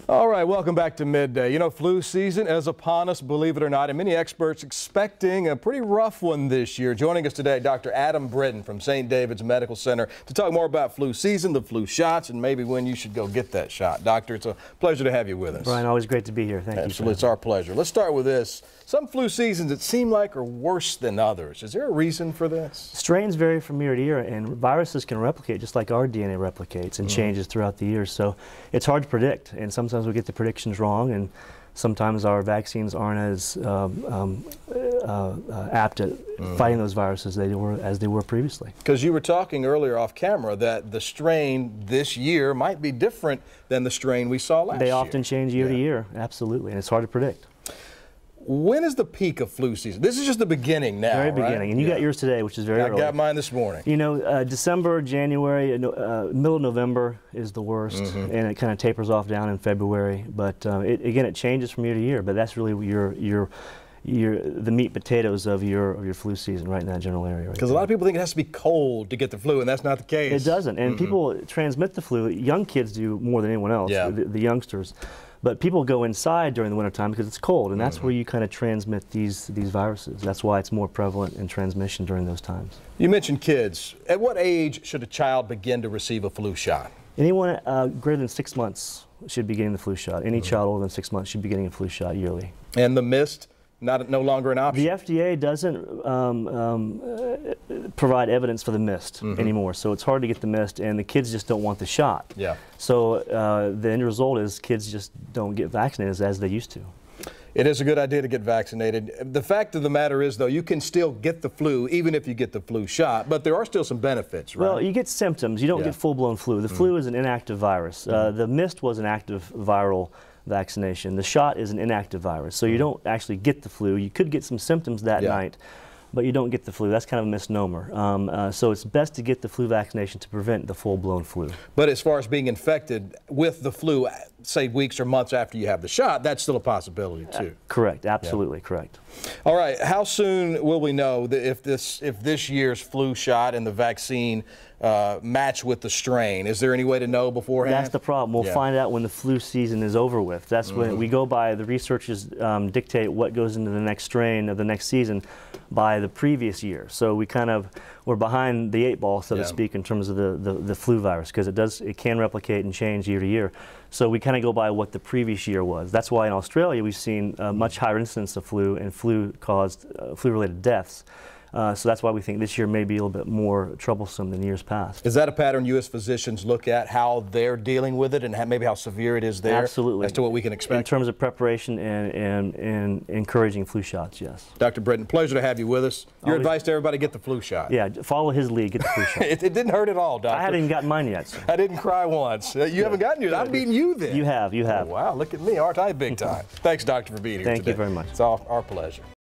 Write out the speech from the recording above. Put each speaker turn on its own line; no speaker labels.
All right, welcome back to Midday. You know, flu season is upon us, believe it or not, and many experts expecting a pretty rough one this year. Joining us today, Dr. Adam Brittain from St. David's Medical Center to talk more about flu season, the flu shots, and maybe when you should go get that shot. Doctor, it's a pleasure to have you with us.
Brian, always great to be here. Thank you.
Absolutely, it's our pleasure. Let's start with this. Some flu seasons it seem like are worse than others. Is there a reason for this?
Strains vary from year to year, and viruses can replicate just like our DNA replicates and changes throughout the year. So it's hard to predict, and sometimes we get the predictions wrong, and sometimes our vaccines aren't as apt at fighting those viruses as they were previously.
Because you were talking earlier off camera that the strain this year might be different than the strain we saw last year.
They often change year to year, absolutely, and it's hard to predict.
When is the peak of flu season? This is just the beginning now,
Very beginning, and you got yours today, which is very early.
I got mine this morning.
You know, December, January, middle of November is the worst, and it kind of tapers off down in February. But again, it changes from year to year. But that's really the meat potatoes of your flu season right in that general area.
Because a lot of people think it has to be cold to get the flu, and that's not the case.
It doesn't, and people transmit the flu. Young kids do more than anyone else. The youngsters. But people go inside during the wintertime because it's cold, and that's where you kind of transmit these viruses. That's why it's more prevalent in transmission during those times.
You mentioned kids. At what age should a child begin to receive a flu shot?
Anyone greater than 6 months should be getting the flu shot. Any child older than 6 months should be getting a flu shot yearly.
And the mist? No longer an option?
The FDA doesn't provide evidence for the mist anymore, so it's hard to get the mist, and the kids just don't want the shot. So the end result is kids just don't get vaccinated as they used to.
It is a good idea to get vaccinated. The fact of the matter is, though, you can still get the flu even if you get the flu shot, but there are still some benefits, right?
Well, you get symptoms. You don't get full-blown flu. The flu is an inactive virus. The mist was an active viral vaccination. The shot is an inactive virus, so you don't actually get the flu. You could get some symptoms that night, but you don't get the flu. That's kind of a misnomer. So it's best to get the flu vaccination to prevent the full-blown flu.
But as far as being infected with the flu, say weeks or months after you have the shot, that's still a possibility too.
Correct, absolutely correct.
All right, how soon will we know that if this year's flu shot and the vaccine match with the strain? Is there any way to know beforehand?
That's the problem. We'll find out when the flu season is over with. That's when we go by, the researchers dictate what goes into the next strain of the next season by the previous year. So we're behind the 8 ball, so to speak, in terms of the flu virus, because it can replicate and change year to year. So we kind of go by what the previous year was. That's why in Australia we've seen a much higher incidence of flu and flu-related deaths. So that's why we think this year may be a little bit more troublesome than years past.
Is that a pattern you as physicians look at, how they're dealing with it and maybe how severe it is there?
Absolutely.
As to what we can expect?
In terms of preparation and encouraging flu shots, yes.
Dr. Brittain, pleasure to have you with us. Your advice to everybody, get the flu shot.
Yeah, follow his lead, get the flu shot.
It didn't hurt at all, Doctor.
I hadn't even gotten mine yet. So.
I didn't cry once. You haven't gotten yours. I've beaten you then.
You have.
Oh, wow, look at me. Aren't I big time? Thanks, Doctor, for being here today.
Thank you very much.
It's our pleasure.